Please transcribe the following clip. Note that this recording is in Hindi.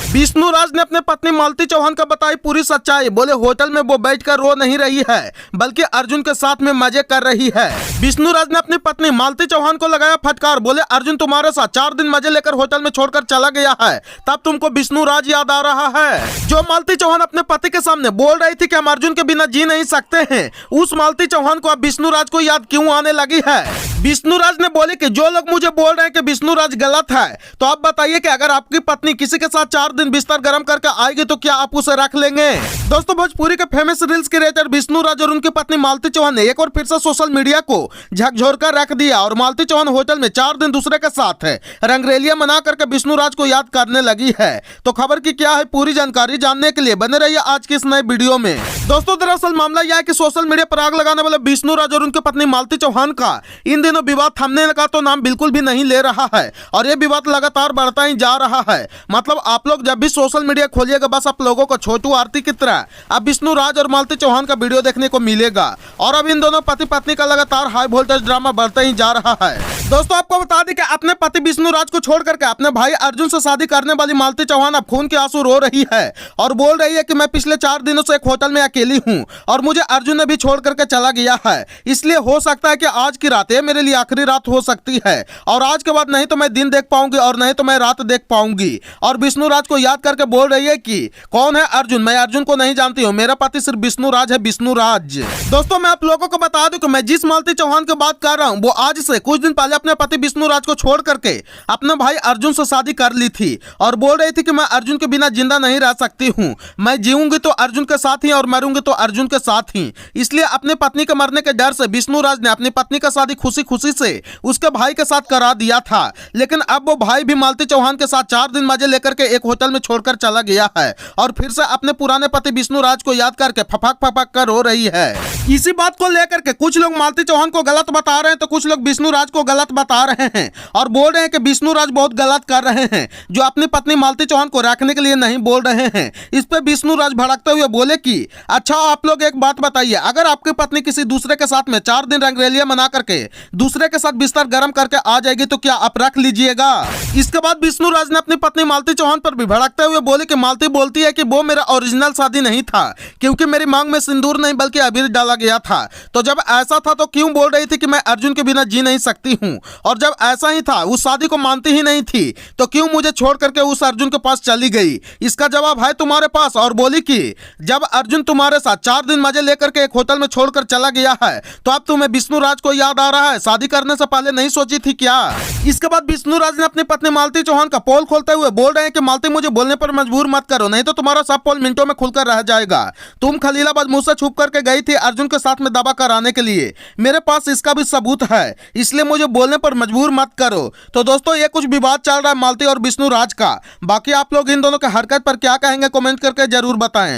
विष्णु राज ने अपने पत्नी मालती चौहान का बताई पूरी सच्चाई। बोले होटल में वो बैठकर रो नहीं रही है बल्कि अर्जुन के साथ में मजे कर रही है। विष्णु राज ने अपनी पत्नी मालती चौहान को लगाया फटकार। बोले अर्जुन तुम्हारे साथ 4 दिन मजे लेकर होटल में छोड़कर चला गया है, तब तुमको विष्णु राज याद आ रहा है। जो मालती चौहान अपने पति के सामने बोल रही थी कि हम अर्जुन के बिना जी नहीं सकते हैं, उस मालती चौहान को अब विष्णु राज को याद क्यों आने लगी है। विष्णु राज ने बोले कि जो लोग मुझे बोल रहे हैं कि विष्णु राज गलत है, तो आप बताइए कि अगर आपकी पत्नी किसी के साथ 4 दिन बिस्तर गर्म करके आएगी तो क्या आप उसे रख लेंगे। दोस्तों भोजपुरी के famous reels creator Vishnu Raj और उनकी पत्नी मालती चौहान ने एक और फिर से सोशल मीडिया को झकझोर कर रख दिया और मालती चौहान होटल में 4 दिन दूसरे के साथ है रंगरेलिया मना करके विष्णु राज को याद करने लगी है। तो खबर की क्या है पूरी जानकारी जानने के लिए बने रहिए आज की इस नए वीडियो में। दोस्तों दरअसल मामला यह है कि सोशल मीडिया पर आग लगाने वाले विष्णु राज और उनकी पत्नी मालती चौहान का इन दिनों विवाद थमने का तो नाम बिल्कुल भी नहीं ले रहा है और ये विवाद लगातार बढ़ता ही जा रहा है। मतलब आप लोग जब भी सोशल मीडिया खोलिएगा बस आप लोगों को छोटू आरती की तरह अब विष्णु राज और मालती चौहान का वीडियो देखने को मिलेगा और अब इन दोनों पति पत्नी का लगातार हाई वोल्टेज ड्रामा बढ़ता ही जा रहा है। दोस्तों आपको बता दें कि अपने पति विष्णु राज को छोड़ करके अपने भाई अर्जुन से शादी करने वाली मालती चौहान अब खून के आंसू रो रही है और बोल रही है कि मैं पिछले 4 दिनों से एक होटल में अकेली हूं और मुझे अर्जुन ने भी छोड़ करके चला गया है, इसलिए हो सकता है कि आज की रात मेरे लिए आखिरी रात हो सकती है और आज के बाद नहीं तो मैं दिन देख पाऊंगी और नहीं तो मैं रात देख पाऊंगी। और विष्णु राज को याद करके बोल रही है कि कौन है अर्जुन, मैं अर्जुन को नहीं जानती हूँ, मेरा पति सिर्फ विष्णु राज है, विष्णु राज। दोस्तों मैं आप लोगों को बता दूं कि मैं जिस मालती चौहान की बात कर रहा हूँ वो आज से कुछ दिन पहले अपने पति विष्णु राज को छोड़ करके अपने भाई अर्जुन से शादी कर ली थी और बोल रही थी कि मैं अर्जुन के बिना जिंदा नहीं रह सकती हूँ, मैं जीऊंगी तो अर्जुन के साथ ही और मरूंगी तो अर्जुन के साथ ही। इसलिए अपने पत्नी के मरने के डर से विष्णु राज ने अपनी पत्नी का शादी खुशी खुशी से उसके भाई के साथ करा दिया था, लेकिन अब वो भाई भी मालती चौहान के साथ 4 दिन मजे लेकर के एक होटल में छोड़कर चला गया है और फिर से अपने पुराने पति विष्णु राज को याद करके फपक फपक कर रो रही है। इसी बात को लेकर के कुछ लोग मालती चौहान को गलत बता रहे हैं तो कुछ लोग विष्णु राज को गलत बता रहे हैं और बोल रहे हैं कि विष्णु राज बहुत गलत कर रहे हैं जो अपनी पत्नी मालती चौहान को रखने के लिए नहीं बोल रहे हैं। इस पे विष्णु राज भड़कते हुए बोले कि अच्छा आप लोग एक बात बताइए, अगर आपकी पत्नी किसी दूसरे के साथ में 4 दिन रंगरेलिया मना करके दूसरे के साथ बिस्तर गर्म करके आ जाएगी तो क्या आप रख लीजिएगा। इसके बाद विष्णु राज ने अपनी पत्नी मालती चौहान पर भी भड़कते हुए बोले कि मालती बोलती है कि वो मेरा ओरिजिनल शादी नहीं था क्योंकि मेरी मांग में सिंदूर नहीं बल्कि अबीर डाला गया था, तो जब ऐसा था तो क्यों बोल रही थी कि मैं अर्जुन के बिना जी नहीं सकती हूँ, और जब ऐसा ही था उस शादी को मानती ही नहीं थी तो क्यों मुझे छोड़ करके उस अर्जुन के पास चली गई। इसका जवाब है तुम्हारे पास। और बोली कि जब अर्जुन तुम्हारे साथ 4 दिन मजे लेकर के एक होटल में छोड़कर चला गया है तो अब तुम्हें विष्णु राज को याद आ रहा है, शादी करने से पहले नहीं सोची थी क्या। इसके बाद विष्णु राज ने अपनी पत्नी मालती चौहान का पोल खोलते हुए बोल रहे हैं कि मालती मुझे बोलने पर मजबूर मत करो, नहीं तो तुम्हारा सब पोल मिनटों में खुलकर रह जाएगा। तुम खलीलाबाद मुझसे छुप करके गई थी अर्जुन के साथ में दवा कराने के लिए, मेरे पास इसका भी सबूत है, इसलिए मुझे बोलने पर मजबूर मत करो। तो दोस्तों ये कुछ विवाद चल रहा है मालती और विष्णु राज का। बाकी आप लोग इन दोनों के हरकत पर क्या कहेंगे कमेंट करके जरूर बताएं।